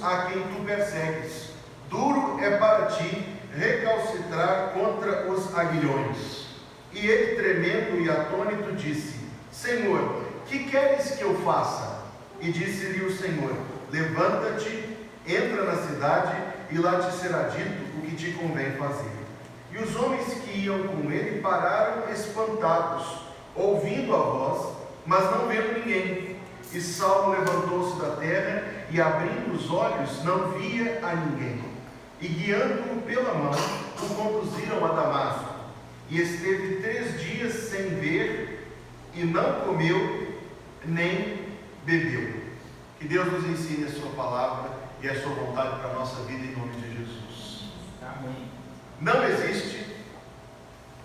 a quem tu persegues. Duro é para ti recalcitrar contra os aguilhões. E ele, tremendo e atônito, disse: Senhor, que queres que eu faça? E disse-lhe o Senhor: levanta-te, entra na cidade, e lá te será dito o que te convém fazer. E os homens que iam com ele pararam espantados, ouvindo a voz, mas não vendo ninguém. E Saulo levantou-se da terra, e abrindo os olhos, não via a ninguém. E guiando-o pela mão, o conduziram a Damasco. E esteve 3 dias sem ver, e não comeu, nem bebeu. Que Deus nos ensine a sua palavra e a sua vontade para a nossa vida, em nome de Jesus. Amém. Não existe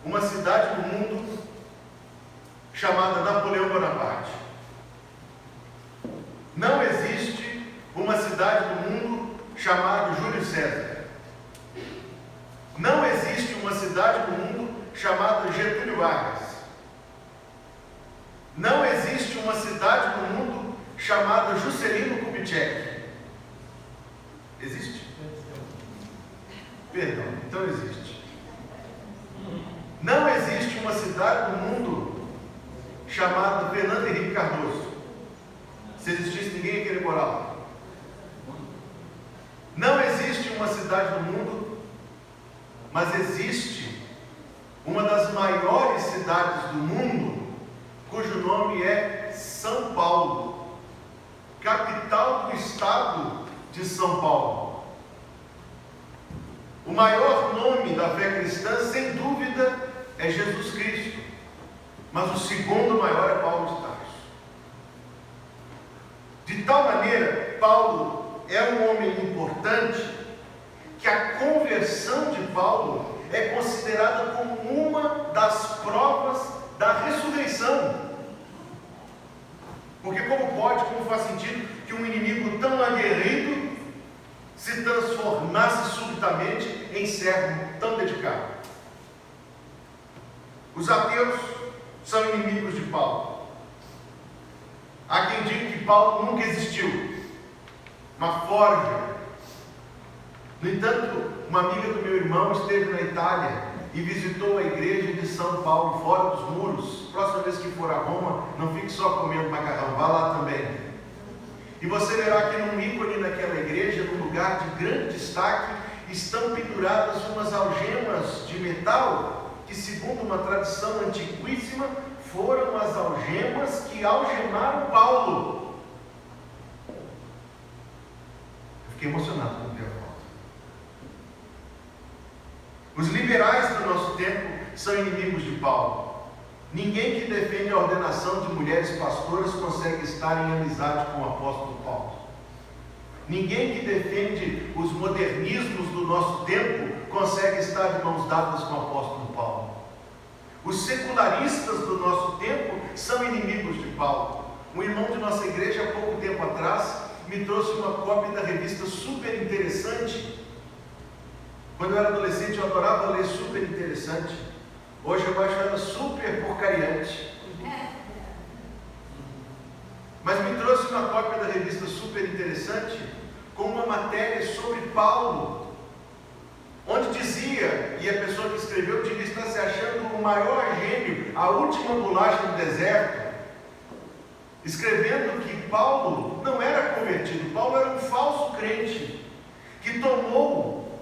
uma cidade no mundo chamada Napoleão Bonaparte. Não existe uma cidade no mundo chamada Júlio César. Não existe uma cidade no mundo chamada Getúlio Vargas. Não existe uma cidade no mundo chamada Juscelino Kubitschek. Existe? Perdão, então existe. Não existe uma cidade no mundo chamada Fernando Henrique Cardoso. Se existisse, ninguém ia querer morar lá. Não existe uma cidade no mundo, mas existe uma das maiores cidades do mundo, cujo nome é São Paulo, capital do estado de São Paulo. O maior nome da fé cristã, sem dúvida, é Jesus Cristo, mas o segundo maior é Paulo de Tarso. De tal maneira, Paulo é um homem importante, que a conversão de Paulo é considerada como uma das provas da ressurreição. Porque como faz sentido que um inimigo tão aguerrido se transformasse subitamente em servo tão dedicado? Os ateus são inimigos de Paulo. Há quem diga que Paulo nunca existiu, uma forja. No entanto, uma amiga do meu irmão esteve na Itália e visitou a igreja de São Paulo, fora dos muros. Próxima vez que for a Roma, não fique só comendo macarrão, vá lá também. E você verá que num ícone naquela igreja, num lugar de grande destaque, estão penduradas umas algemas de metal, que segundo uma tradição antiquíssima, foram as algemas que algemaram Paulo. Eu fiquei emocionado com o que eu falo. Os liberais do nosso tempo são inimigos de Paulo. Ninguém que defende a ordenação de mulheres pastoras consegue estar em amizade com o apóstolo Paulo. Ninguém que defende os modernismos do nosso tempo consegue estar de mãos dadas com o apóstolo Paulo. Os secularistas do nosso tempo são inimigos de Paulo. Um irmão de nossa igreja, há pouco tempo atrás, me trouxe uma cópia da revista Super Interessante. Quando eu era adolescente, eu adorava ler Super Interessante. Hoje eu acho ela super porcariante. Mas me trouxe uma cópia da revista Super Interessante com uma matéria sobre Paulo, onde dizia, e a pessoa que escreveu devia estar se achando o maior gênio, a última bolacha do deserto, escrevendo que Paulo não era convertido, Paulo era um falso crente, que tomou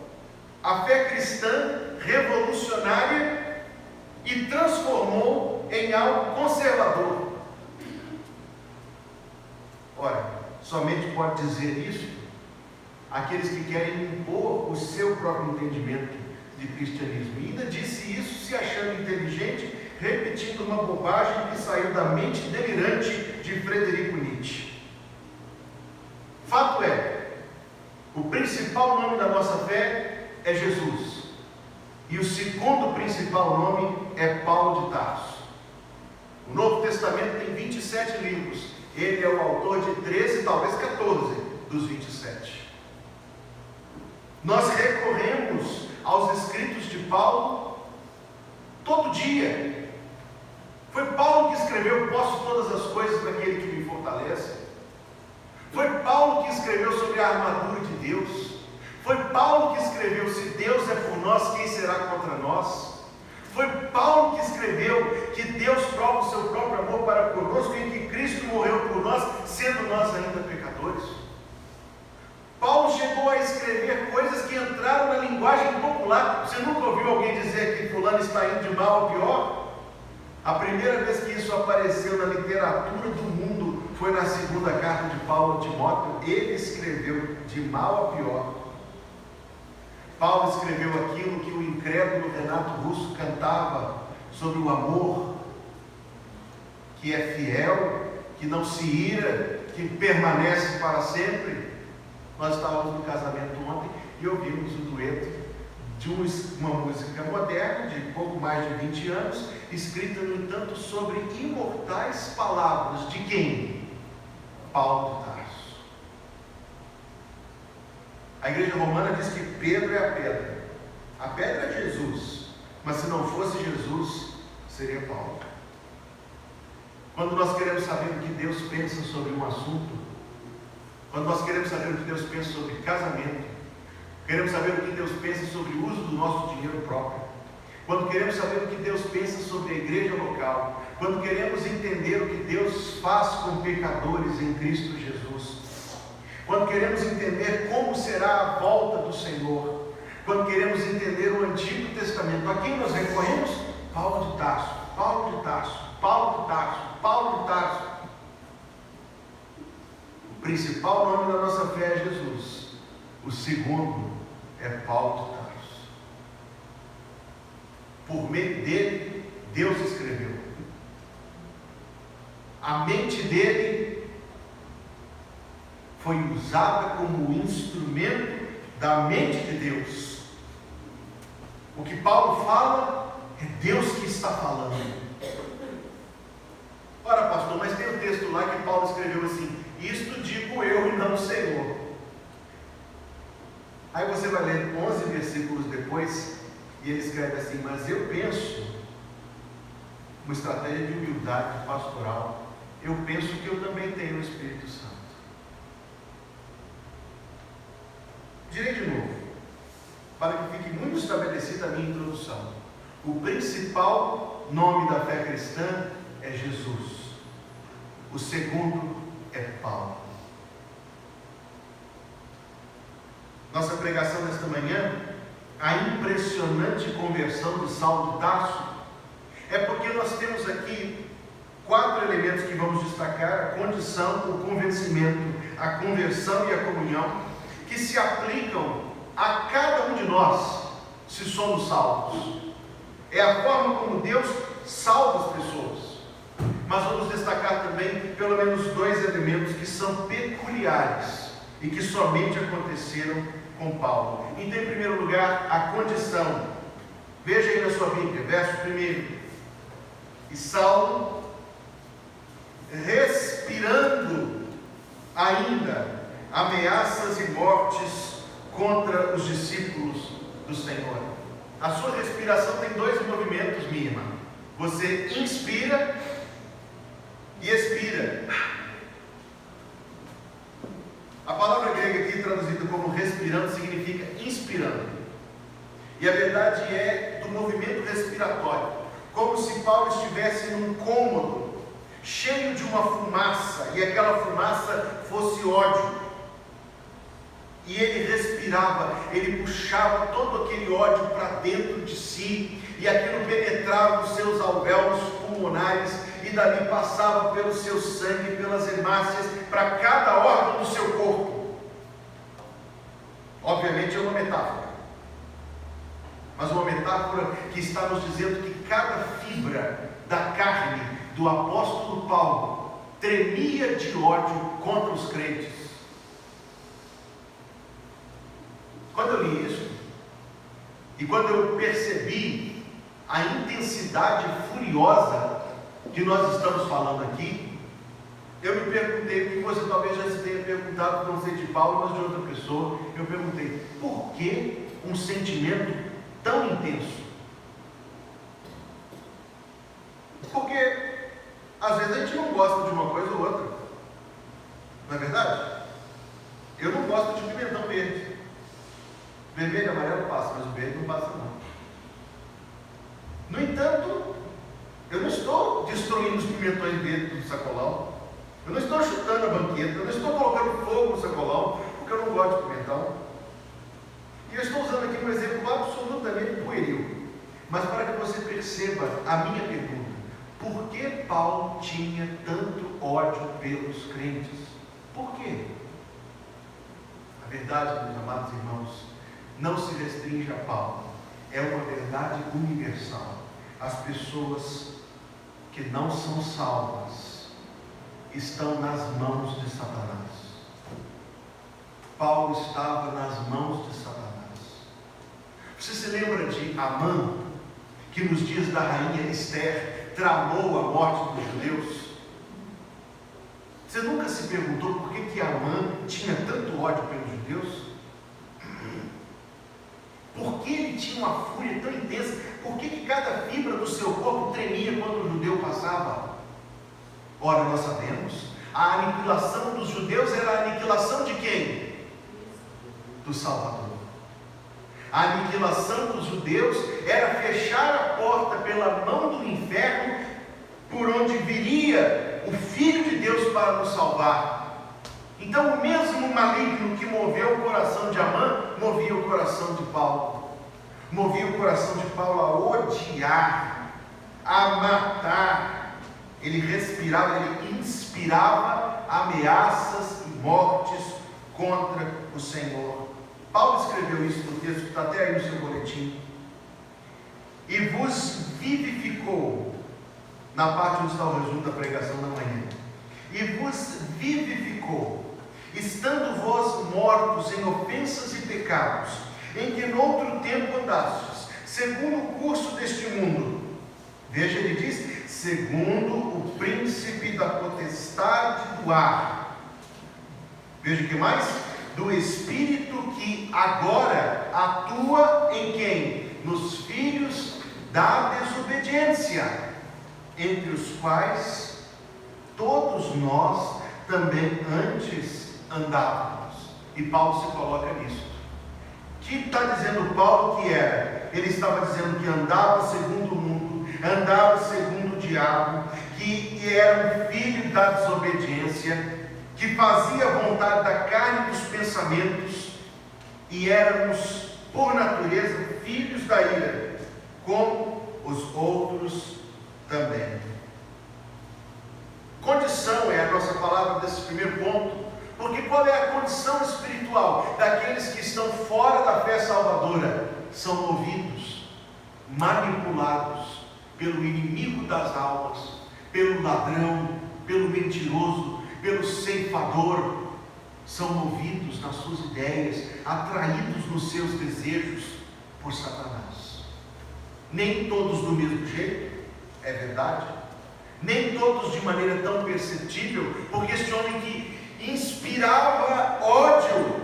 a fé cristã revolucionária e transformou em algo conservador. Ora, somente pode dizer isso aqueles que querem impor o seu próprio entendimento de cristianismo. E ainda disse isso se achando inteligente, repetindo uma bobagem que saiu da mente delirante de Frederico Nietzsche. Fato é, o principal nome da nossa fé é Jesus. E o segundo principal nome é Paulo de Tarso. O Novo Testamento tem 27 livros. Ele é o autor de 13, talvez 14 dos 27. Nós recorremos aos escritos de Paulo todo dia. Foi Paulo que escreveu: posso todas as coisas naquele que me fortalece. Foi Paulo que escreveu escreveu sobre a armadura de Deus. Foi Paulo que escreveu: se Deus é por nós, quem será contra nós? Foi Paulo que escreveu que Deus prova o seu próprio amor para conosco em que Cristo morreu por nós, sendo nós ainda pecadores. Paulo chegou a escrever coisas que entraram na linguagem popular. Você nunca ouviu alguém dizer que fulano está indo de mal a pior? A primeira vez que isso apareceu na literatura do mundo foi na segunda carta de Paulo a Timóteo. Ele escreveu de mal a pior. Paulo escreveu aquilo que o incrédulo Renato Russo cantava sobre o amor, que é fiel, que não se ira, que permanece para sempre. Nós estávamos no casamento ontem e ouvimos o dueto de uma música moderna, de pouco mais de 20 anos, escrita, no entanto, sobre imortais palavras. De quem? Paulo de Tarso. A igreja romana diz que Pedro é a pedra. A pedra é Jesus, mas se não fosse Jesus, seria Paulo. Quando nós queremos saber o que Deus pensa sobre um assunto, quando nós queremos saber o que Deus pensa sobre casamento, queremos saber o que Deus pensa sobre o uso do nosso dinheiro próprio, quando queremos saber o que Deus pensa sobre a igreja local, quando queremos entender o que Deus faz com pecadores em Cristo Jesus, quando queremos entender como será a volta do Senhor, quando queremos entender o Antigo Testamento, a quem nós recorremos? Paulo de Tarso, Paulo de Tarso, Paulo de Tarso, Paulo de Tarso. O principal nome da nossa fé é Jesus. O segundo é Paulo de Tarso. Por meio dele, Deus escreveu. A mente dele foi usada como instrumento da mente de Deus. O que Paulo fala é Deus que está falando. Ora, pastor, mas tem um texto lá que Paulo escreveu assim: isto digo eu e não o Senhor. Aí você vai ler 11 versículos depois e ele escreve assim: mas eu penso, uma estratégia de humildade pastoral, eu penso que eu também tenho o Espírito Santo. Direi de novo, para que fique muito estabelecida a minha introdução. O principal nome da fé cristã é Jesus. O segundo é Paulo. Nossa pregação nesta manhã, a impressionante conversão de Saulo de Tarso, é porque nós temos aqui 4 elementos que vamos destacar: a condição, o convencimento, a conversão e a comunhão, que se aplicam a cada um de nós, se somos salvos. É a forma como Deus salva as pessoas. Mas vamos destacar também pelo menos 2 elementos que são peculiares e que somente aconteceram com Paulo. Então, em primeiro lugar, a condição. Veja aí na sua Bíblia, verso 1. E Saulo, respirando ainda ameaças e mortes contra os discípulos do Senhor. A sua respiração tem 2 movimentos, minha irmã. Você inspira e expira. A palavra grega aqui traduzida como respirando significa inspirando. E a verdade é do movimento respiratório, como se Paulo estivesse num cômodo cheio de uma fumaça, e aquela fumaça fosse ódio. E ele respirava, ele puxava todo aquele ódio para dentro de si, e aquilo penetrava os seus alvéolos pulmonares, e dali passava pelo seu sangue, pelas hemácias, para cada órgão do seu corpo. Obviamente é uma metáfora, mas uma metáfora que está nos dizendo que cada fibra da carne do apóstolo Paulo tremia de ódio contra os crentes. Quando eu li isso, e quando eu percebi a intensidade furiosa que nós estamos falando aqui, eu me perguntei, o que você talvez já se tenha perguntado, não sei de Paulo, mas de outra pessoa. Eu perguntei: por que um sentimento tão intenso? Porque às vezes a gente não gosta de uma coisa ou outra, não é verdade? Vermelho e amarelo passa, mas o verde não passa não. No entanto, eu não estou destruindo os pimentões verdes do sacolão. Eu não estou chutando a banqueta. Eu não estou colocando fogo no sacolão, porque eu não gosto de pimentão. E eu estou usando aqui um exemplo absolutamente pueril. Mas para que você perceba a minha pergunta: por que Paulo tinha tanto ódio pelos crentes? Por quê? A verdade, meus amados irmãos, não se restringe a Paulo. É uma verdade universal. As pessoas que não são salvas estão nas mãos de Satanás. Paulo estava nas mãos de Satanás. Você se lembra de Amã, que nos dias da rainha Esther tramou a morte dos judeus? Você nunca se perguntou por que Amã tinha tanto ódio pelos judeus? Por que ele tinha uma fúria tão intensa? Por que cada fibra do seu corpo tremia quando o judeu passava? Ora, nós sabemos, a aniquilação dos judeus era a aniquilação de quem? Do Salvador. A aniquilação dos judeus era fechar a porta pela mão do inferno, por onde viria o Filho de Deus para nos salvar. Então, o mesmo maligno que moveu o coração de Amã, movia o coração de Paulo. Movia o coração de Paulo a odiar, a matar. Ele respirava, ele inspirava ameaças e mortes contra o Senhor. Paulo escreveu isso no texto que está até aí no seu boletim. E vos vivificou, na parte onde está o resumo da pregação da manhã. E vos vivificou, estando vós mortos em ofensas e pecados, em que noutro tempo andastes, segundo o curso deste mundo. Veja, ele diz, segundo o príncipe da potestade do ar. Veja o que mais? Do Espírito que agora atua em quem? Nos filhos da desobediência, entre os quais todos nós também antes andávamos. E Paulo se coloca nisso. O que está dizendo Paulo que era? Ele estava dizendo que andava segundo o mundo, andava segundo o diabo, que era um filho da desobediência, que fazia a vontade da carne e dos pensamentos, e éramos, por natureza, filhos da ira, como os outros também. Condição é a nossa palavra desse primeiro ponto, porque qual é a condição espiritual daqueles que estão fora da fé salvadora? São movidos, manipulados pelo inimigo das almas, pelo ladrão, pelo mentiroso, pelo ceifador. São movidos nas suas ideias, atraídos nos seus desejos por Satanás. Nem todos do mesmo jeito, é verdade. Nem todos de maneira tão perceptível, porque este homem que inspirava ódio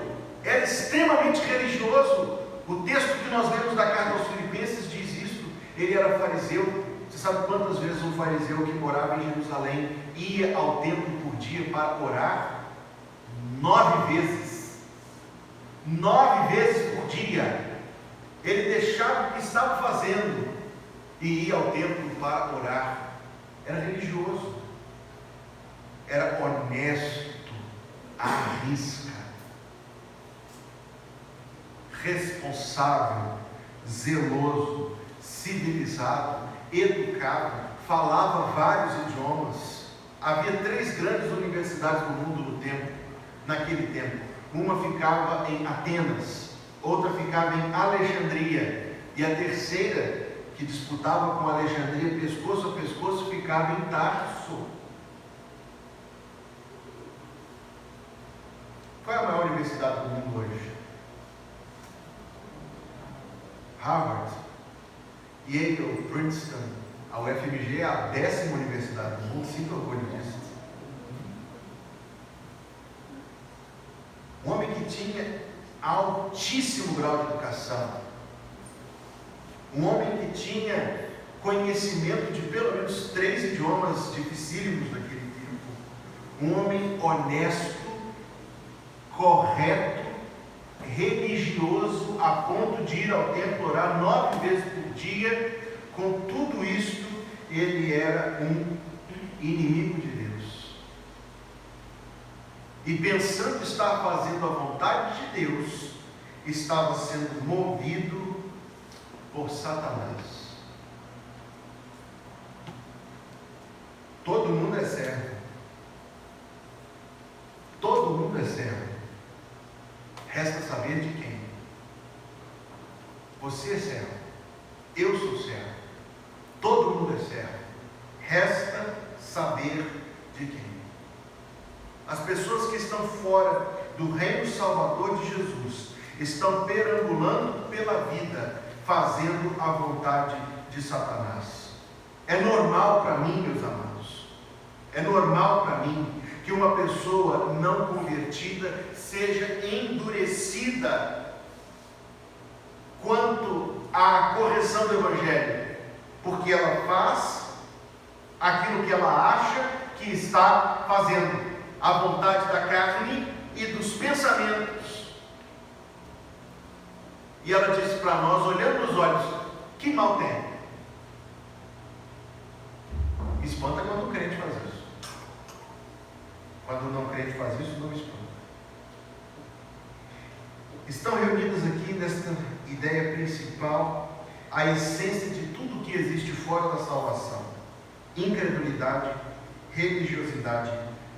era extremamente religioso. O texto que nós lemos da carta aos Filipenses diz isso. Ele era fariseu. Você sabe quantas vezes um fariseu que morava em Jerusalém ia ao templo por dia para orar? 9 vezes. 9 vezes por dia. Ele deixava o que estava fazendo e ia ao templo para orar. Era religioso, era honesto, à risca, responsável, zeloso, civilizado, educado, falava vários idiomas. Havia 3 grandes universidades no mundo naquele tempo. Uma ficava em Atenas, outra ficava em Alexandria, e a terceira, que disputava com Alexandria pescoço a pescoço, ficava em Tarso. Qual é a maior universidade do mundo hoje? Harvard, Yale, Princeton. A UFMG é a 10ª universidade do mundo. Sinto orgulho disso. Um homem que tinha altíssimo grau de educação, um homem que tinha conhecimento de pelo menos 3 idiomas dificílimos naquele tempo, um homem honesto, correto, religioso a ponto de ir ao templo orar 9 vezes por dia. Com tudo isto, ele era um inimigo de Deus. E pensando estar fazendo a vontade de Deus, estava sendo movido por Satanás. Todo mundo é servo. Todo mundo é servo. Resta saber de quem. Você é servo. Eu sou servo. Todo mundo é servo. Resta saber de quem. As pessoas que estão fora do reino salvador de Jesus estão perambulando pela vida, fazendo a vontade de Satanás. É normal para mim, meus amados, é normal para mim que uma pessoa não convertida seja endurecida quanto à correção do Evangelho, porque ela faz aquilo que ela acha que está fazendo, a vontade da carne e dos pensamentos. E ela disse para nós, olhando nos olhos, que mal tem? Espanta quando o crente faz isso. Quando o não crente faz isso, não espanta. Estão reunidas aqui nesta ideia principal, a essência de tudo que existe fora da salvação: incredulidade, religiosidade,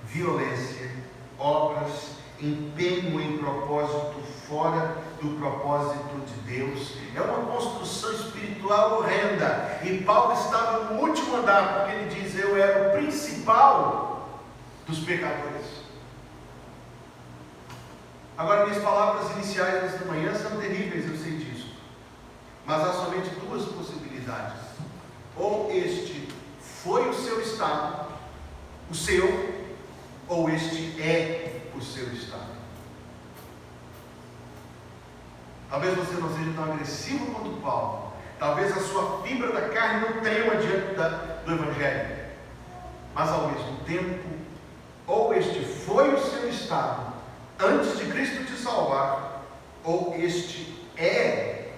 violência, obras, empenho em propósito fora do propósito de Deus. É uma construção espiritual horrenda. E Paulo estava no último andar, porque ele diz: eu era o principal dos pecadores. Agora, minhas palavras iniciais nesta manhã são terríveis, eu sei disso. Mas há somente duas possibilidades: ou este foi o seu estado, o seu, ou este é o seu estado. Talvez você não seja tão agressivo quanto Paulo. Talvez a sua fibra da carne não trema diante do Evangelho. Mas ao mesmo tempo, ou este foi o seu estado antes de Cristo te salvar, ou este é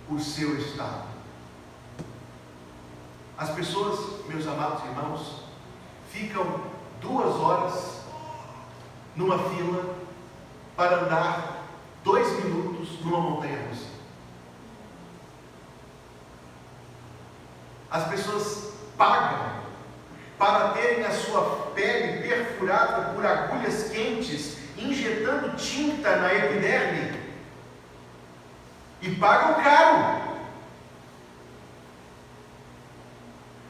o seu estado. As pessoas, meus amados irmãos, ficam 2 horas numa fila para andar 2 minutos numa montanha russa. As pessoas pagam para terem a sua pele perfurada por agulhas quentes, injetando tinta na epiderme, e pagam caro.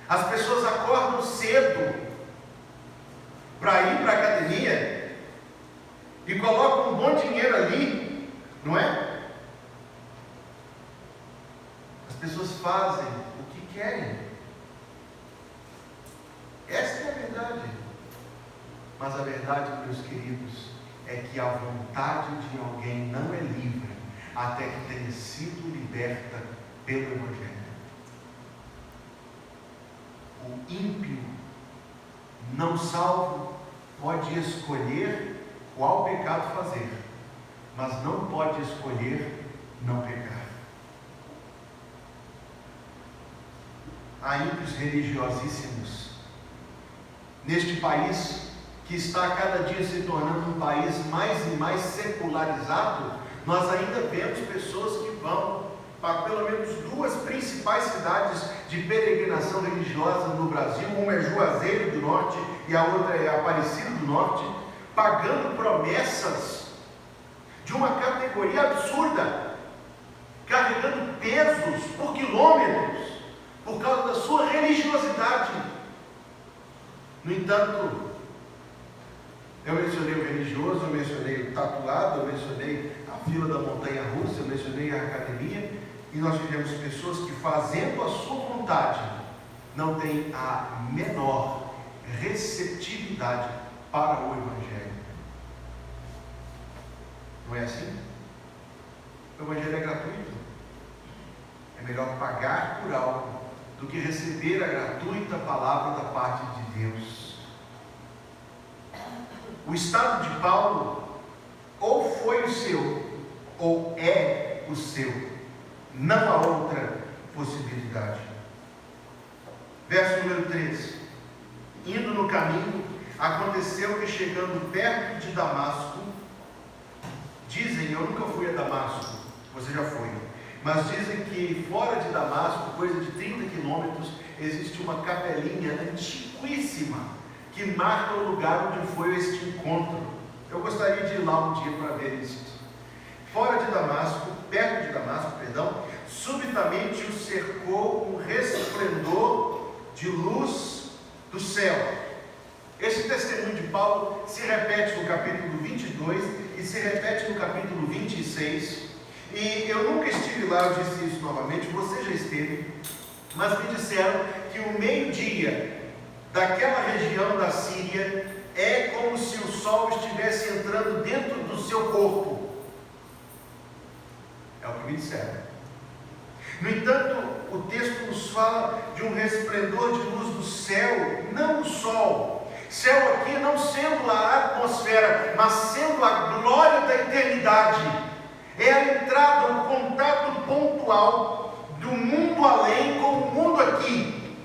As pessoas acordam cedo para ir para a academia e colocam um bom dinheiro ali, não é? As pessoas fazem o que querem. Esta é a verdade. Mas a verdade, meus queridos, é que a vontade de alguém não é livre até que tenha sido liberta pelo Evangelho. O ímpio não salvo pode escolher qual pecado fazer, mas não pode escolher não pecar. Há ímpios religiosíssimos neste país, que está cada dia se tornando um país mais e mais secularizado. Nós ainda vemos pessoas que vão para pelo menos 2 principais cidades de peregrinação religiosa no Brasil. Uma é Juazeiro do Norte e a outra é Aparecida do Norte, pagando promessas de uma categoria absurda, carregando pesos por quilômetros por causa da sua religiosidade. No entanto, eu mencionei o religioso, eu mencionei o tatuado, eu mencionei a fila da montanha russa, eu mencionei a academia, e nós vivemos pessoas que, fazendo a sua vontade, não têm a menor receptividade para o Evangelho. Não é assim? O Evangelho é gratuito. É melhor pagar por algo do que receber a gratuita palavra da parte de Deus. O estado de Paulo ou foi o seu, ou é o seu. Não há outra possibilidade. Verso número 3. Indo no caminho, aconteceu que chegando perto de Damasco, dizem, eu nunca fui a Damasco, você já foi, mas dizem que fora de Damasco, coisa de 30 quilômetros, existe uma capelinha antiquíssima, que marca o lugar onde foi este encontro. Eu gostaria de ir lá um dia para ver isso. Fora de Damasco, perto de Damasco, subitamente o cercou um resplendor de luz do céu. Esse testemunho de Paulo se repete no capítulo 22 e se repete no capítulo 26. E eu nunca estive lá, eu disse isso novamente, você já esteve, mas me disseram que o meio-dia daquela região da Síria é como se o sol estivesse entrando dentro do seu corpo. É o que me disseram. No entanto, o texto nos fala de um resplendor de luz do céu, não o sol. Céu aqui não sendo a atmosfera, mas sendo a glória da eternidade. É a entrada, o contato pontual do mundo além com o mundo aqui.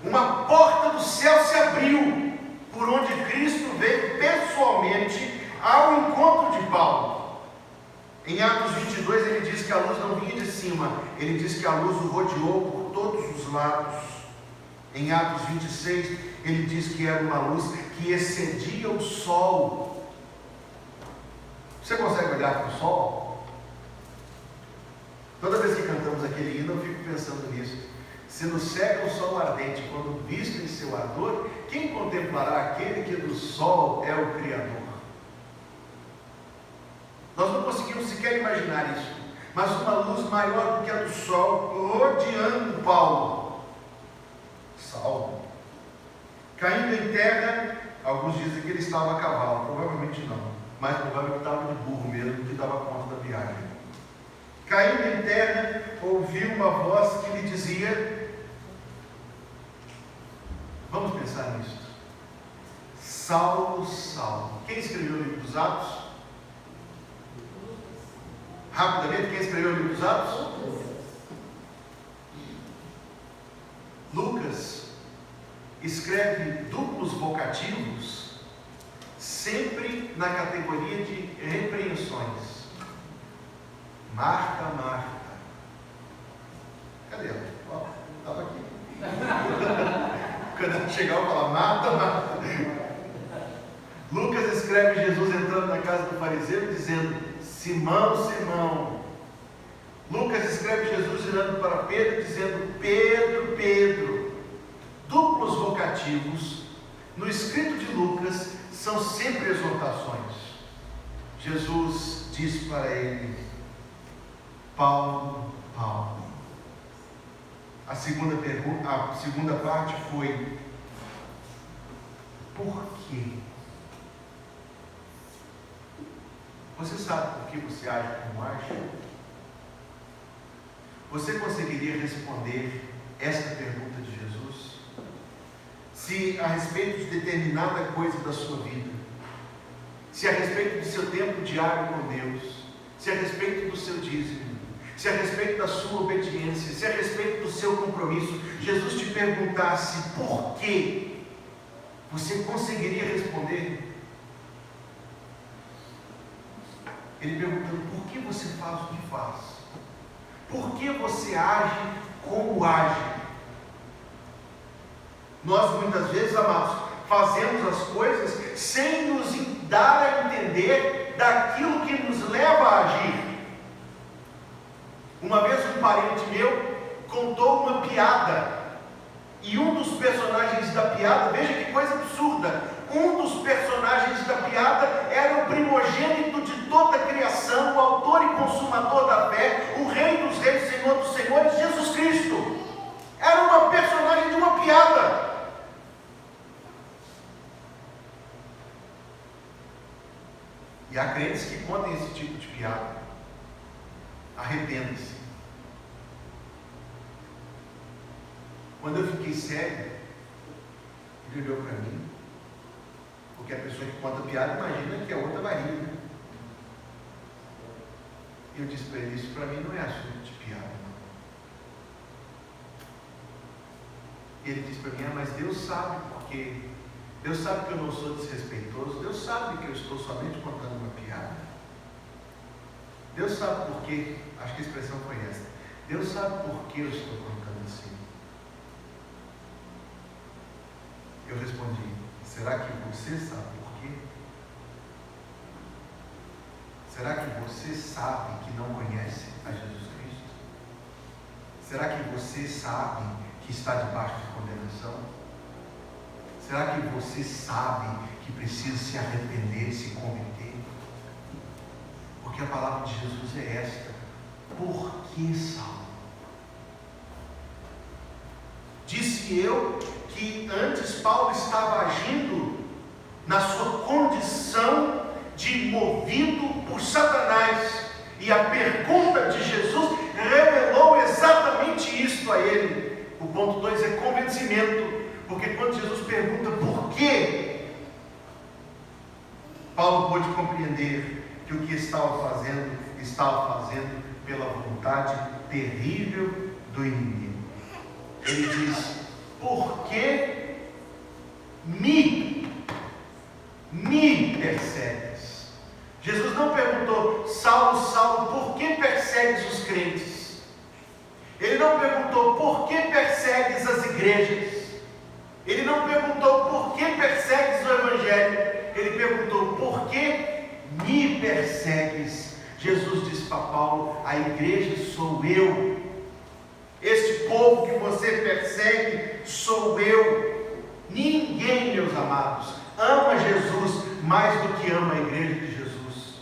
Uma porta do céu se abriu, por onde Cristo veio pessoalmente ao encontro de Paulo. Em Atos 22 ele diz que a luz não vinha de cima, ele diz que a luz o rodeou por todos os lados. Em Atos 26 ele diz que era uma luz que excedia o sol. Você consegue olhar para o sol? Toda vez que cantamos aquele hino eu fico pensando nisso. Se no céu o sol ardente, quando visto em seu ardor, quem contemplará aquele que do sol é o Criador? Nós não conseguimos sequer imaginar isso, mas uma luz maior do que a do sol, rodeando Paulo. Saulo. Caindo em terra, alguns dizem que ele estava a cavalo, provavelmente não, mas provavelmente estava de burro mesmo, que dava conta da viagem. Caindo em terra, ouviu uma voz que lhe dizia, vamos pensar nisso, Saulo, Saulo. Quem escreveu o livro dos Atos? Rapidamente, quem escreveu o livro dos Atos? Lucas escreve duplos vocativos sempre na categoria de repreensões. Marta, Marta. Cadê ela? Ó, estava aqui. Quando ela chegar, eu vou falar, Marta, Marta. Lucas escreve Jesus entrando na casa do fariseu dizendo, Simão, Simão. Lucas escreve Jesus virando para Pedro dizendo, Pedro, Pedro. Duplos vocativos no escrito de Lucas são sempre exortações. Jesus diz para ele, Paulo, Paulo. A segunda parte foi, por quê? Você sabe por que você age como age? Você conseguiria responder esta pergunta de Jesus? Se a respeito de determinada coisa da sua vida, se a respeito do seu tempo diário com Deus, se a respeito do seu dízimo, se a respeito da sua obediência, se a respeito do seu compromisso, Jesus te perguntasse por quê, você conseguiria responder? Ele perguntando, por que você faz o que faz? Por que você age como age? Nós muitas vezes, amados, fazemos as coisas sem nos dar a entender daquilo que nos leva a agir. Uma vez um parente meu contou uma piada, e um dos personagens da piada, veja que coisa absurda, um dos personagens da piada era o primogênito de toda a criação, o autor e consumador da fé, o Rei dos Reis, Senhor dos Senhores, Jesus Cristo. Era uma personagem de uma piada. E há crentes que contem esse tipo de piada. Arrependa-se. Quando eu fiquei cego, ele olhou para mim, porque a pessoa que conta piada imagina que a outra vai rir, né? E eu disse para ele: isso para mim não é assunto de piada, não. E ele disse para mim: mas Deus sabe porque. Deus sabe que eu não sou desrespeitoso. Deus sabe que eu estou somente contando uma piada. Deus sabe por quê. Acho que a expressão foi essa. Deus sabe por que eu estou contando assim. Eu respondi: será que você sabe por quê? Será que você sabe que não conhece a Jesus Cristo? Será que você sabe que está debaixo de condenação? Será que você sabe que precisa se arrepender, se converter? Porque a palavra de Jesus é esta: por que salvo? Disse eu que antes Paulo estava agindo na sua condição de movido por Satanás, e a pergunta de Jesus revelou exatamente isto a ele. O ponto 2 é convencimento. Porque quando Jesus pergunta por quê, Paulo pôde compreender que o que estava fazendo pela vontade terrível do inimigo. Ele diz: por que me persegues? Jesus não perguntou: Saulo, Saulo, por que persegues os crentes? Ele não perguntou: por que persegues as igrejas? Ele não perguntou: por que persegues o Evangelho? Ele perguntou: por que me persegues? Jesus disse para Paulo: a igreja sou eu. Este povo que você persegue sou eu. Ninguém, meus amados, ama Jesus mais do que ama a igreja de Jesus.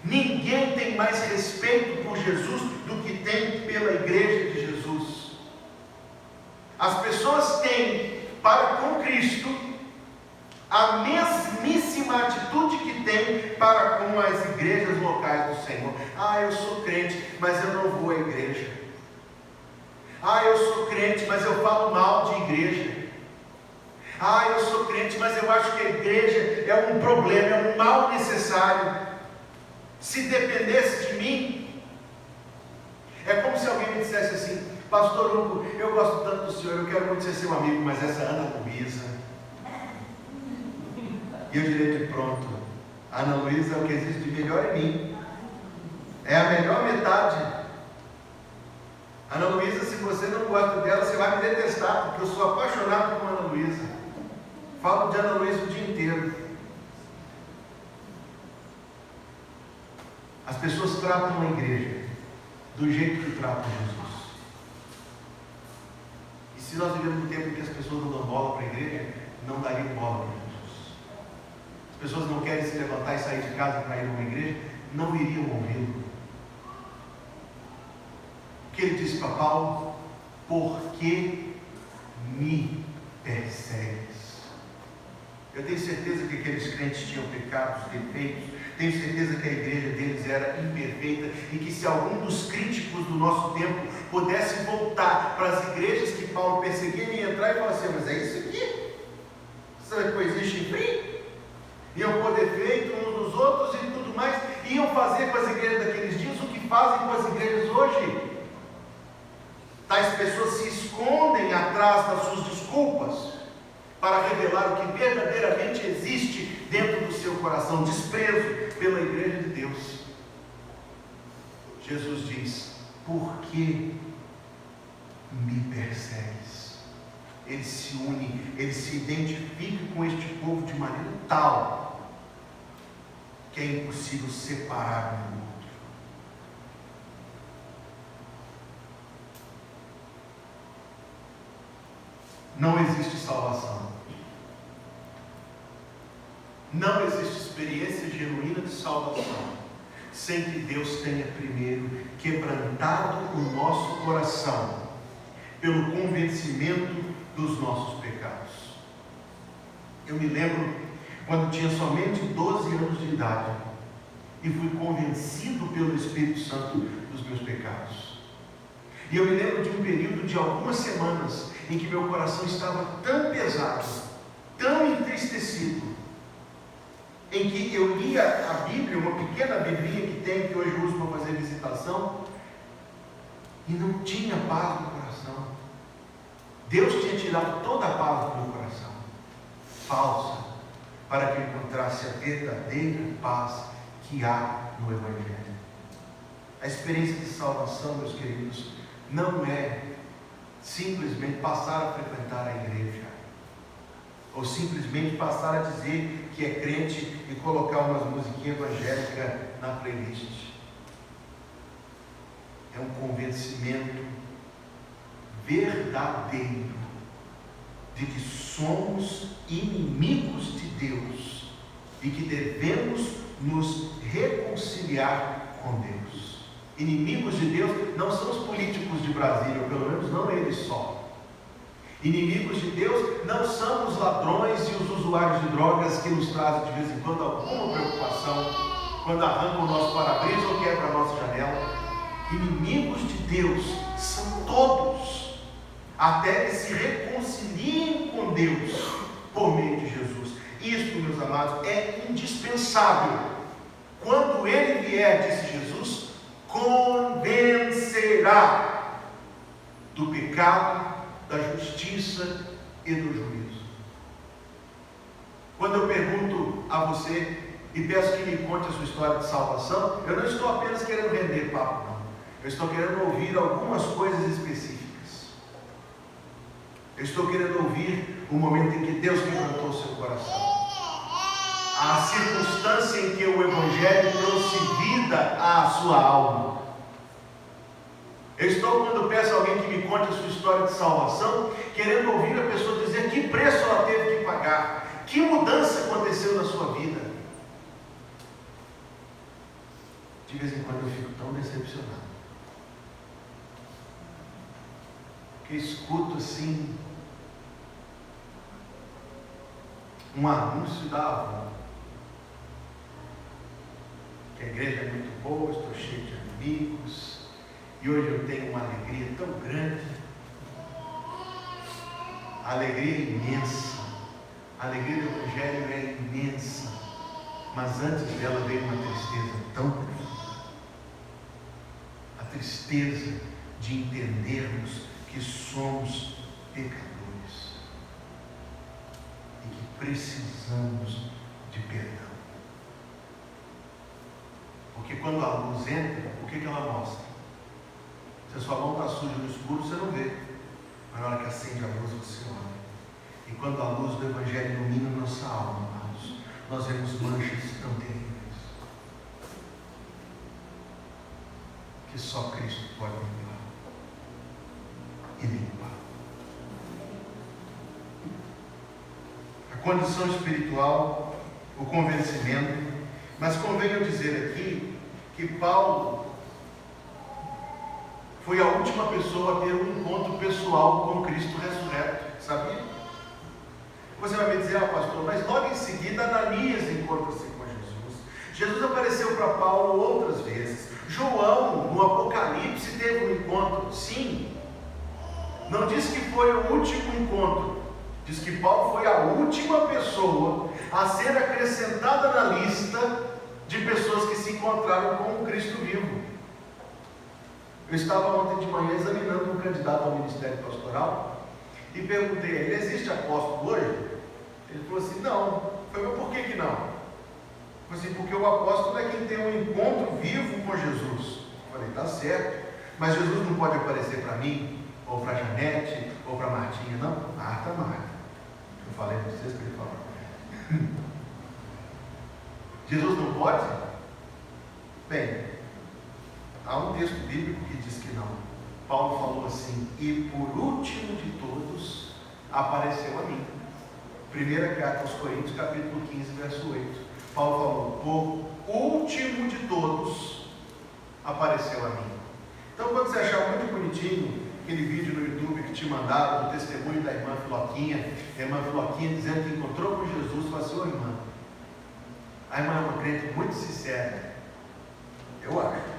Ninguém tem mais respeito por Jesus do que tem pela igreja de Jesus. As pessoas têm para com Cristo a mesmíssima atitude que tem para com as igrejas locais do Senhor. Eu sou crente, mas eu não vou à igreja. Eu sou crente, mas eu falo mal de igreja. Eu sou crente, mas eu acho que a igreja é um problema, é um mal necessário. Se dependesse de mim, é como se alguém me dissesse assim: pastor Hugo, eu gosto tanto do senhor, eu quero muito ser seu amigo, mas essa Ana Luísa. E eu diria: pronto, Ana Luísa é o que existe de melhor em mim. É a melhor metade. Ana Luísa, se você não gosta dela, você vai me detestar, porque eu sou apaixonado por Ana Luísa. Falo de Ana Luísa o dia inteiro. As pessoas tratam a igreja do jeito que tratam Jesus. E se nós vivemos um tempo em que as pessoas não dão bola para a igreja, não dariam bola para Jesus. As pessoas não querem se levantar e sair de casa para ir a uma igreja, não iriam ouvi-lo. O que ele disse para Paulo? Por que me persegues? Eu tenho certeza que aqueles crentes tinham pecados, defeitos. Tenho certeza que a igreja deles era imperfeita e que se algum dos críticos do nosso tempo pudesse voltar para as igrejas que Paulo perseguia, ele ia entrar e falar assim: mas é isso aqui? Essa coisa chifre? Iam pôr defeito uns nos outros e tudo mais. Iam fazer com as igrejas daqueles dias o que fazem com as igrejas hoje. Tais pessoas se escondem atrás das suas desculpas para revelar o que verdadeiramente existe dentro do seu coração: desprezo pela igreja de Deus. Jesus diz: por que me persegues? Ele se une, ele se identifica com este povo de maneira tal que é impossível separar um do outro. Não existe salvação. Não existe experiência genuína de salvação sem que Deus tenha primeiro quebrantado o nosso coração pelo convencimento dos nossos pecados. Eu me lembro quando tinha somente 12 anos de idade e fui convencido pelo Espírito Santo dos meus pecados. E eu me lembro de um período de algumas semanas em que meu coração estava tão pesado, tão entristecido, em que eu lia a Bíblia, uma pequena Biblinha que tem, que hoje eu uso para fazer visitação, e não tinha paz no coração. Deus tinha tirado toda a paz do meu coração, falsa, para que eu encontrasse a verdadeira paz que há no Evangelho. A experiência de salvação, meus queridos, não é simplesmente passar a frequentar a igreja, ou simplesmente passar a dizer que é crente e colocar umas musiquinhas evangélicas na playlist. É um convencimento verdadeiro de que somos inimigos de Deus e que devemos nos reconciliar com Deus. Inimigos de Deus não são os políticos de Brasília, ou pelo menos não eles só. Inimigos de Deus não são os ladrões e os usuários de drogas que nos trazem de vez em quando alguma preocupação, quando arrancam o nosso para-brisa ou quebram a nossa janela. Inimigos de Deus são todos, até que se reconciliem com Deus por meio de Jesus. Isto, meus amados, é indispensável. Quando Ele vier, disse Jesus, convencerá do pecado, da justiça e do juízo. Quando eu pergunto a você e peço que me conte a sua história de salvação, eu não estou apenas querendo render papo, não. Eu estou querendo ouvir algumas coisas específicas. Eu estou querendo ouvir o momento em que Deus quebrantou o seu coração, a circunstância em que o Evangelho trouxe vida à sua alma. Eu estou, quando peço a alguém que me conte a sua história de salvação, querendo ouvir a pessoa dizer que preço ela teve que pagar, que mudança aconteceu na sua vida. De vez em quando eu fico tão decepcionado, que escuto assim um anúncio da Avon, que a igreja é muito boa, estou cheio de amigos, e hoje eu tenho uma alegria tão grande, a alegria é imensa, a alegria do Evangelho é imensa, mas antes dela veio uma tristeza tão profunda, a tristeza de entendermos que somos pecadores e que precisamos de perdão. Porque quando a luz entra, o que ela mostra? Se a sua mão está suja no escuro, você não vê. Mas na hora que acende a luz, você olha. E quando a luz do Evangelho ilumina nossa alma, amados, nós vemos manchas tão terríveis que só Cristo pode limpar e limpar. A condição espiritual, o convencimento. Mas convém eu dizer aqui que Paulo foi a última pessoa a ter um encontro pessoal com Cristo ressurreto, sabia? Você vai me dizer, pastor, mas logo em seguida Ananias encontra-se com Jesus. Jesus apareceu para Paulo outras vezes. João, no Apocalipse, teve um encontro, sim. Não diz que foi o último encontro, diz que Paulo foi a última pessoa a ser acrescentada na lista de pessoas que se encontraram com o Cristo vivo. Eu estava ontem de manhã examinando um candidato ao ministério pastoral e perguntei a ele, existe apóstolo hoje? Ele falou assim, não. Eu falei, mas por que não? Eu falei assim, porque o apóstolo é quem tem um encontro vivo com Jesus. Eu falei, tá certo, mas Jesus não pode aparecer para mim, ou para a Janete, ou para a Martinha, não? Marta. Eu falei para vocês que ele falou. Jesus não pode? Bem, há um texto bíblico que diz que não. Paulo falou assim, e por último de todos, apareceu a mim. Primeira carta aos Coríntios, capítulo 15, verso 8. Paulo falou, por último de todos, apareceu a mim. Então, quando você achar muito bonitinho aquele vídeo no YouTube que te mandaram, do testemunho da irmã Filoquinha, a irmã Filoquinha dizendo que encontrou com Jesus, fala assim, ô irmã, a irmã é uma crente muito sincera, eu acho,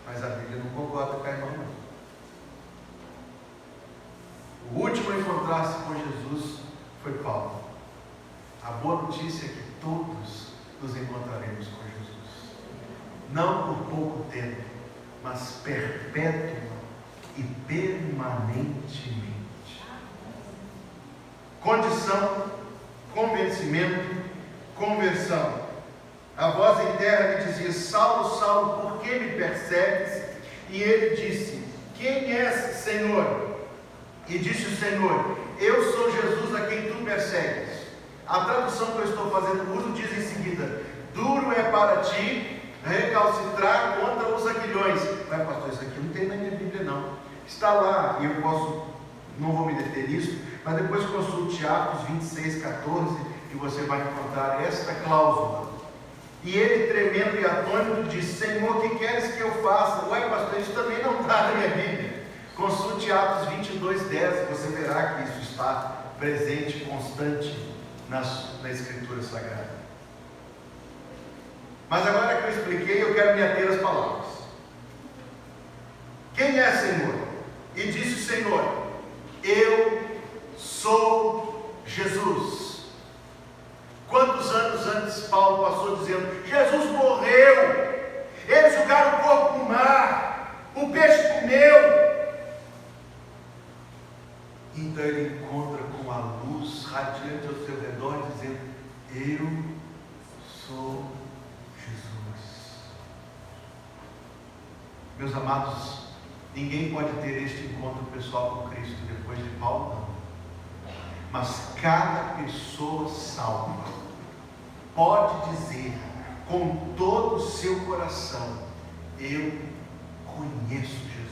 mas a Bíblia não concorda com a irmã não. O último a encontrar-se com Jesus foi Paulo. A boa notícia é que todos os não por pouco tempo, mas perpétua e permanentemente. Condição, convencimento, conversão. A voz em terra me dizia: Saulo, Saulo, por que me persegues? E ele disse: Quem és, Senhor? E disse o Senhor: Eu sou Jesus a quem tu persegues. A tradução que eu estou fazendo uso diz em seguida: Duro é para ti recalcitrar contra os aguilhões. Mas pastor, isso aqui não tem na minha Bíblia não. Está lá, e eu não vou me deter nisso, mas depois consulte Atos 26, 14, e você vai encontrar esta cláusula. E ele, tremendo e atônito, disse: Senhor, o que queres que eu faça? Ué, pastor, isso também não está na minha Bíblia. Consulte Atos 22, 10, você verá que isso está presente, constante na Escritura Sagrada. Mas agora que eu expliquei, eu quero me ater às palavras. Quem é, Senhor? E disse o Senhor: Eu sou Jesus. Quantos anos antes Paulo passou dizendo: Jesus morreu, eles jogaram o corpo no mar, o peixe comeu. Então ele encontra com a luz radiante ao seu redor, dizendo: Eu sou Jesus. Meus amados, ninguém pode ter este encontro pessoal com Cristo depois de Paulo, não. Mas cada pessoa salva pode dizer com todo o seu coração: Eu conheço Jesus.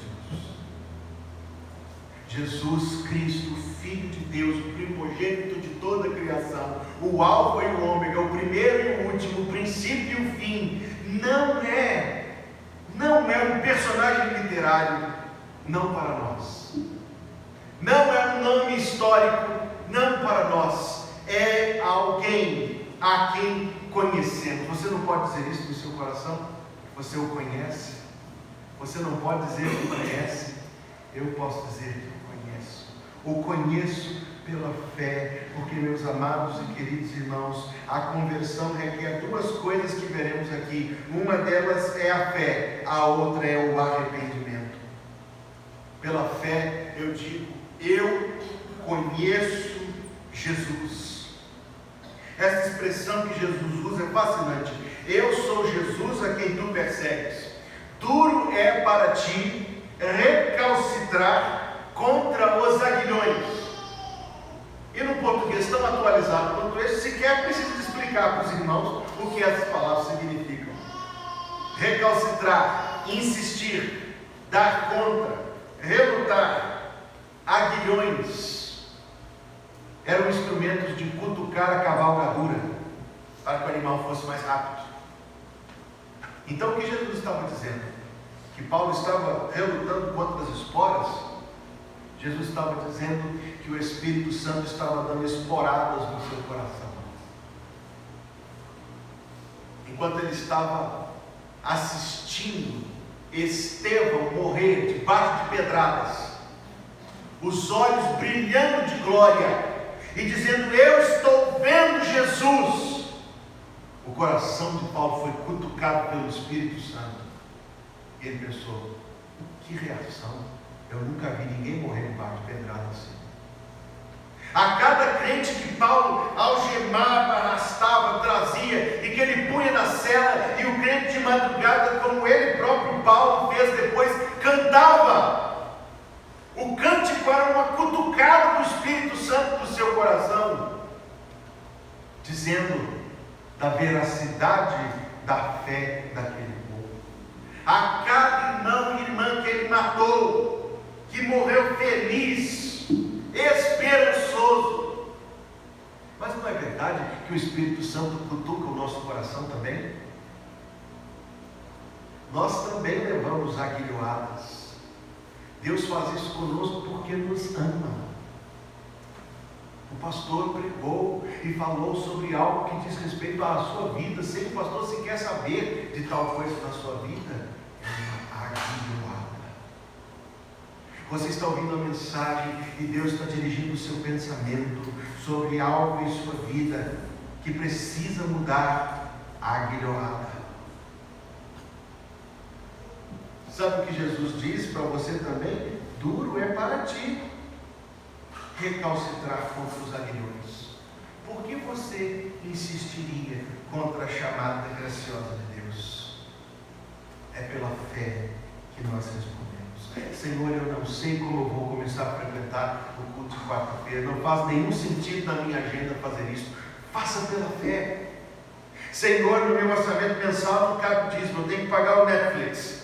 Jesus Cristo, Filho de Deus, o primogênito de toda a criação, o alfa e o ômega, o primeiro e o último, o princípio e o fim, não é um personagem literário, não para nós, não é um nome histórico, não para nós, é alguém a quem conhecemos. Você não pode dizer isso no seu coração? Você o conhece? Você não pode dizer que conhece? Eu posso dizer que o conheço pela fé, porque, meus amados e queridos irmãos, a conversão requer duas coisas que veremos aqui. Uma delas é a fé, a outra é o arrependimento. Pela fé eu digo: eu conheço Jesus. Essa expressão que Jesus usa é fascinante. Eu sou Jesus a quem tu persegues. Duro é para ti recalcitrar contra os aguilhões. E no português tão atualizado quanto esse, sequer precisa explicar para os irmãos o que essas palavras significam. Recalcitrar, insistir, dar conta, relutar. Aguilhões eram instrumentos de cutucar a cavalgadura para que o animal fosse mais rápido. Então o que Jesus estava dizendo? Que Paulo estava relutando contra as esporas? Jesus estava dizendo que o Espírito Santo estava dando esporadas no seu coração. Enquanto ele estava assistindo Estevão morrer debaixo de pedradas, os olhos brilhando de glória e dizendo: Eu estou vendo Jesus, o coração de Paulo foi cutucado pelo Espírito Santo. E ele pensou: que reação! Eu nunca vi ninguém morrer debaixo de pedrada assim. A cada crente que Paulo algemava, arrastava, trazia, e que ele punha na cela, e o crente de madrugada, como ele próprio Paulo fez depois, cantava. O cântico era uma cutucada do Espírito Santo do seu coração, dizendo da veracidade da fé daquele povo. A cada irmão e irmã que ele matou, que morreu feliz, esperançoso. Mas não é verdade que o Espírito Santo cutuca o nosso coração também? Nós também levamos aguilhoadas. Deus faz isso conosco porque nos ama. O pastor pregou e falou sobre algo que diz respeito à sua vida, sem que o pastor sequer saber de tal coisa na sua vida. É uma aguilhoada. Você está ouvindo a mensagem e Deus está dirigindo o seu pensamento sobre algo em sua vida que precisa mudar. A aguilhoada. Sabe o que Jesus diz para você também? Duro é para ti recalcitrar contra os aguilhões. Por que você insistiria contra a chamada graciosa de Deus? É pela fé que nós respondemos. Senhor, eu não sei como eu vou começar a frequentar o culto de quarta-feira. Não faz nenhum sentido na minha agenda fazer isso. Faça pela fé. Senhor, no meu orçamento mensal não cabe dízimo, eu tenho que pagar o Netflix.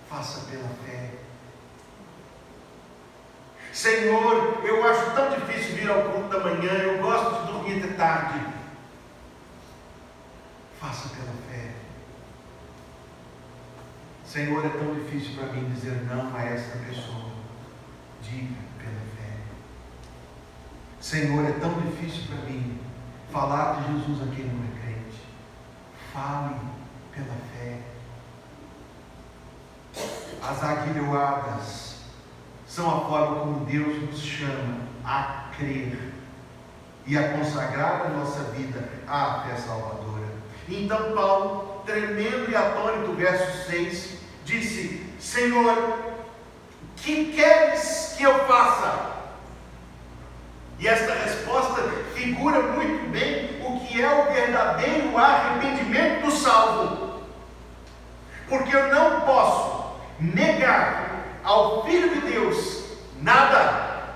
Faça pela fé. Senhor, eu acho tão difícil vir ao culto da manhã, eu gosto de dormir até tarde. Faça pela fé. Senhor, é tão difícil para mim dizer não a esta pessoa. Diga pela fé. Senhor, é tão difícil para mim falar de Jesus a quem não é crente. Fale pela fé. As aguilhoadas são a forma como Deus nos chama a crer e a consagrar a nossa vida à fé salvadora. Então Paulo, tremendo e atônito, verso 6, disse: Senhor, que queres que eu faça? E esta resposta figura muito bem o que é o verdadeiro arrependimento do salvo. Porque eu não posso negar ao Filho de Deus nada.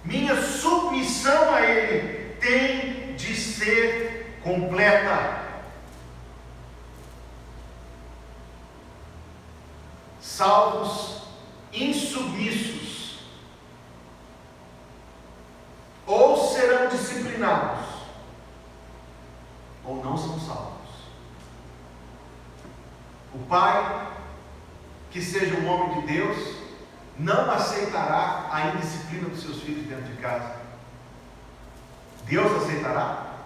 Minha submissão a Ele tem de ser completa. Salvos insubmissos ou serão disciplinados ou não são salvos. O pai que seja um homem de Deus não aceitará a indisciplina dos seus filhos dentro de casa. Deus aceitará?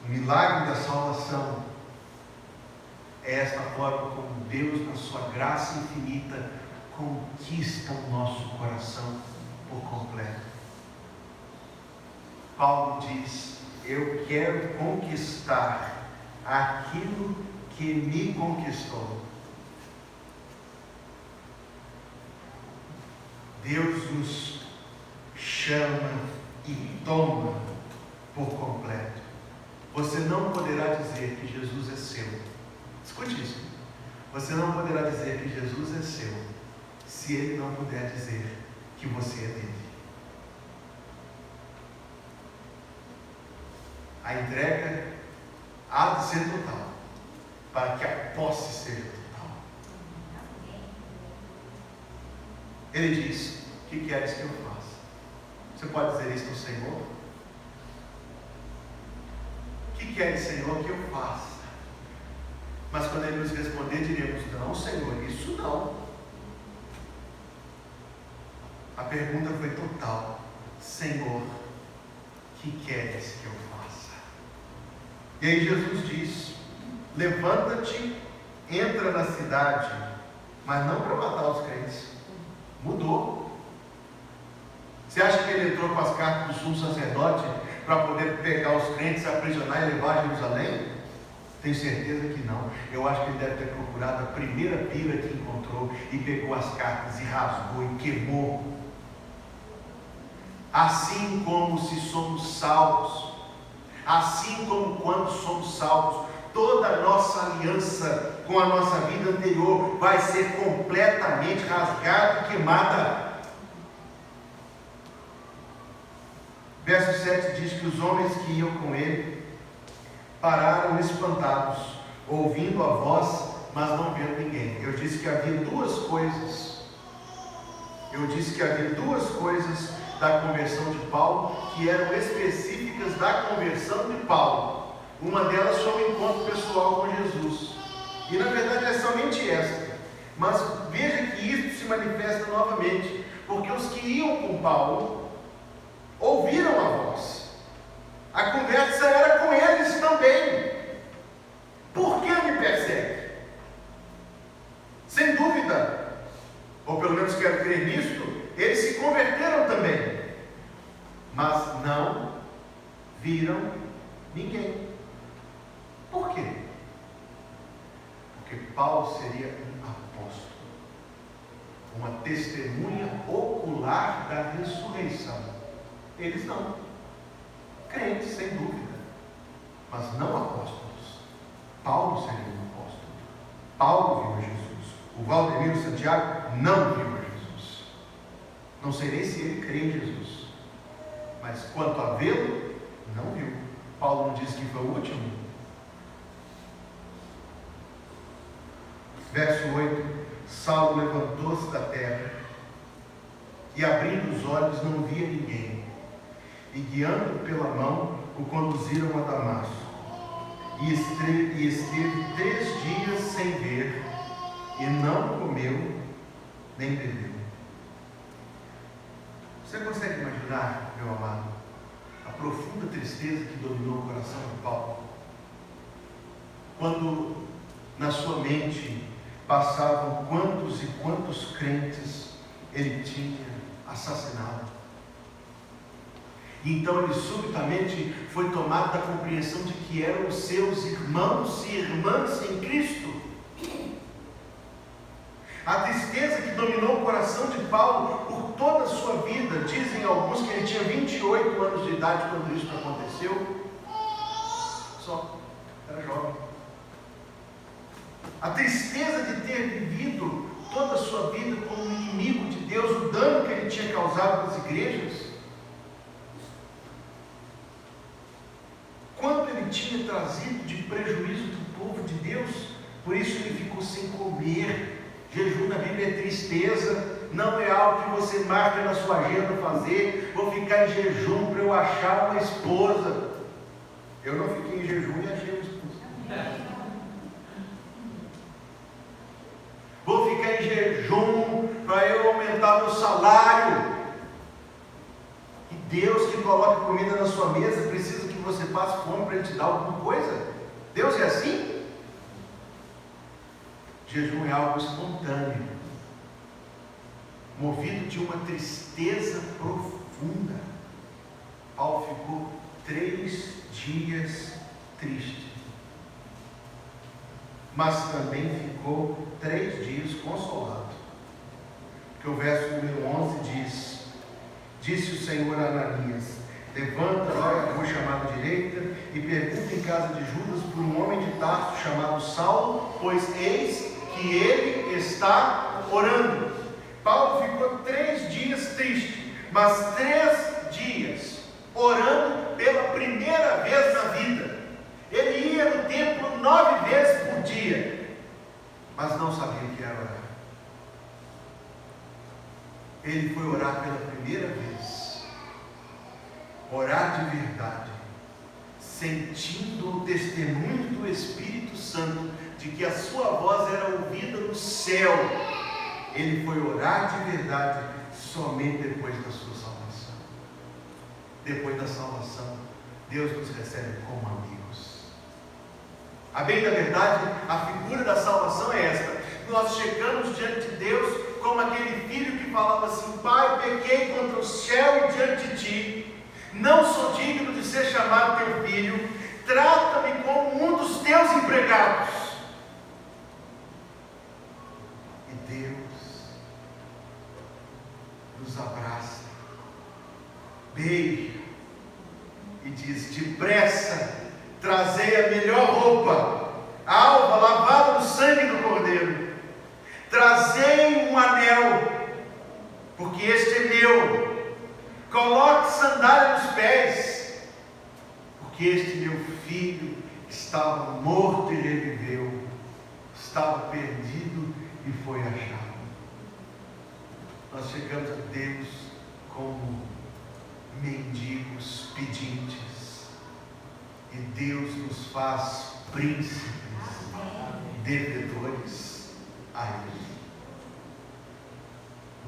O milagre da salvação é esta forma como Deus, na sua graça infinita, conquista o nosso coração por completo. Paulo diz: eu quero conquistar aquilo que me conquistou. Deus nos chama e toma por completo. Você não poderá dizer que Jesus é seu. Escute isso. Você não poderá dizer que Jesus é seu se Ele não puder dizer que você é dele. A entrega há de ser total, para que a posse seja total. Ele diz: o que queres que eu faça? Você pode dizer isso ao Senhor? O que queres, Senhor, que eu faça? Mas quando Ele nos responder, diremos: não, Senhor, isso não. A pergunta foi total: Senhor, o que queres que eu faça? E aí Jesus diz: levanta-te, entra na cidade, mas não para matar os crentes. Mudou. Você acha que ele entrou com as cartas do sumo sacerdote para poder pegar os crentes, aprisionar e levar a Jerusalém? Tenho certeza que não. Eu acho que ele deve ter procurado a primeira pira que encontrou e pegou as cartas e rasgou e queimou. Assim como se somos salvos, assim como quando somos salvos, toda a nossa aliança com a nossa vida anterior vai ser completamente rasgada e queimada. Verso 7 diz que os homens que iam com ele pararam espantados, ouvindo a voz, mas não vendo ninguém. Eu disse que havia duas coisas. Da conversão de Paulo, que eram específicas da conversão de Paulo. Uma delas foi um encontro pessoal com Jesus, e na verdade é somente esta, mas veja que isso se manifesta novamente, porque os que iam com Paulo ouviram a voz, a conversa era com eles também. Por que me persegue? Sem dúvida, ou pelo menos quero crer nisto, eles se converteram também, mas não viram ninguém. Por quê? Porque Paulo seria um apóstolo, uma testemunha ocular da ressurreição. Eles não. Crentes, sem dúvida, mas não apóstolos. Paulo seria um apóstolo. Paulo viu a Jesus. O Valdemiro Santiago não viu a Jesus. Não sei nem se ele crê em Jesus, mas quanto a vê-lo, não viu. Paulo não disse que foi o último? Verso 8: Saulo levantou-se da terra e, abrindo os olhos, não via ninguém, e guiando pela mão, o conduziram a Damasco. E esteve 3 dias sem ver, e não comeu nem bebeu. Você consegue imaginar, meu amado, a profunda tristeza que dominou o coração de Paulo, quando na sua mente passavam quantos e quantos crentes ele tinha assassinado? E então ele subitamente foi tomado da compreensão de que eram os seus irmãos e irmãs em Cristo. A tristeza que dominou o coração de Paulo por toda a sua vida. Dizem alguns que ele tinha 28 anos de idade quando isso aconteceu. Só, era jovem. A tristeza de ter vivido toda a sua vida como um inimigo de Deus, o dano que ele tinha causado nas igrejas. Quanto ele tinha trazido de prejuízo do povo de Deus. Por isso ele ficou sem comer. Jejum na Bíblia é tristeza, não é algo que você marca na sua agenda fazer. Vou ficar em jejum para eu achar uma esposa. Eu não fiquei em jejum e achei uma esposa. Vou ficar em jejum para eu aumentar meu salário. E Deus que coloca comida na sua mesa precisa que você passe fome para Ele te dar alguma coisa? Deus é assim? Jejum é algo espontâneo, movido de uma tristeza profunda. Paulo ficou 3 dias triste, mas também ficou 3 dias consolado, porque o verso número 11 diz: Disse o Senhor a Ananias: Levanta, vai à rua chamada direita e pergunta em casa de Judas por um homem de Tarso chamado Saulo, pois eis que ele está orando. Paulo ficou 3 dias triste, mas 3 dias orando pela primeira vez na vida. Ele ia no templo 9 vezes por dia, mas não sabia o que era orar. Ele foi orar pela primeira vez, orar de verdade, sentindo o testemunho do Espírito Santo de que a sua voz era ouvida no céu. Ele foi orar de verdade somente depois da sua salvação. Depois da salvação, Deus nos recebe como amigos. A bem da verdade, a figura da salvação é esta: nós chegamos diante de Deus como aquele filho que falava assim: Pai, pequei contra o céu e diante de ti, não sou digno de ser chamado teu filho, trata-me como um dos teus empregados. E Deus nos abraça, beija e diz: depressa, trazei a melhor roupa, alva, lavada no sangue do Cordeiro, trazei um anel, porque este é meu, coloque sandália nos pés, porque este meu filho estava morto e reviveu, estava perdido e foi achado. Nós chegamos a Deus como mendigos pedintes, e Deus nos faz príncipes, devedores a Ele.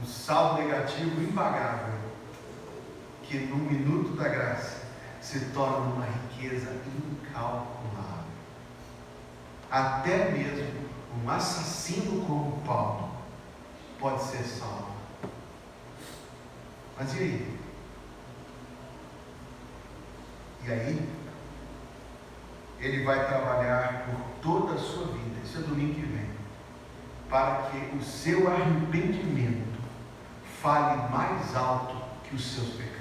Um saldo negativo impagável, que no minuto da graça se torna uma riqueza incalculável. Até mesmo um assassino como Paulo pode ser salvo. Mas e aí? E aí, Ele vai trabalhar por toda a sua vida, isso é domingo que vem, para que o seu arrependimento fale mais alto que os seus pecados.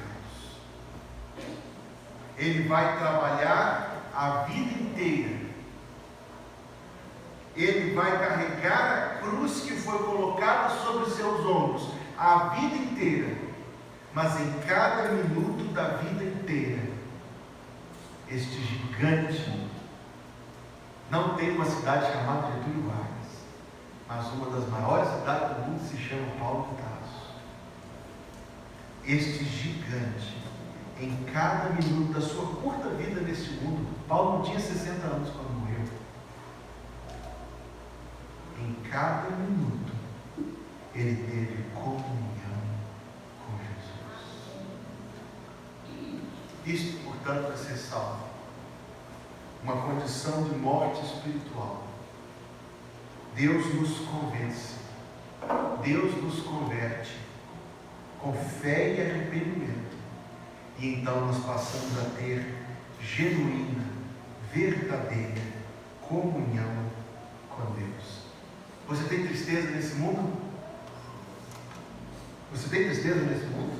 Ele vai trabalhar a vida inteira. Ele vai carregar a cruz que foi colocada sobre seus ombros a vida inteira. Mas em cada minuto da vida inteira, este gigante não tem uma cidade chamada Getúlio Vargas, mas uma das maiores cidades do mundo se chama Paulo de Tarso. Este gigante, em cada minuto da sua curta vida neste mundo, Paulo não tinha 60 anos quando morreu. Em cada minuto, ele teve comunhão com Jesus. Isto, portanto, é ser salvo. Uma condição de morte espiritual. Deus nos convence, Deus nos converte com fé e arrependimento, e então nós passamos a ter genuína, verdadeira comunhão com Deus. Você tem tristeza nesse mundo? Você tem tristeza nesse mundo?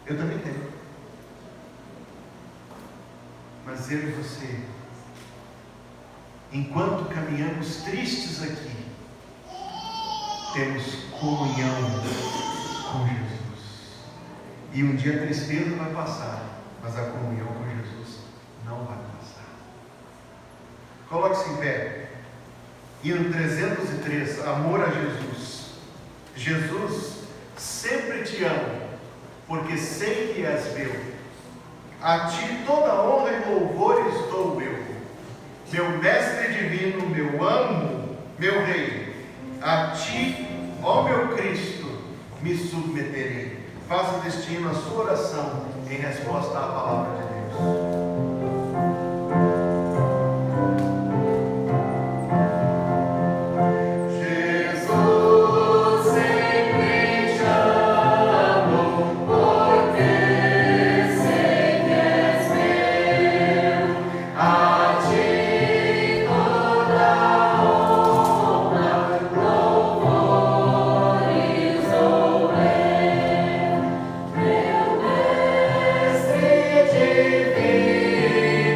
Eu também tenho. Mas eu e você, enquanto caminhamos tristes aqui, temos comunhão com Jesus. E um dia a tristeza vai passar, mas a comunhão com Jesus não vai passar. Coloque-se em pé. Hino 303, amor a Jesus. Jesus, sempre te amo, porque sei que és meu. A ti toda honra e louvores dou eu, meu mestre divino, meu amo, meu rei. A ti, ó meu Cristo, me submeterei. Faça deste hino a sua oração em resposta à palavra de Deus.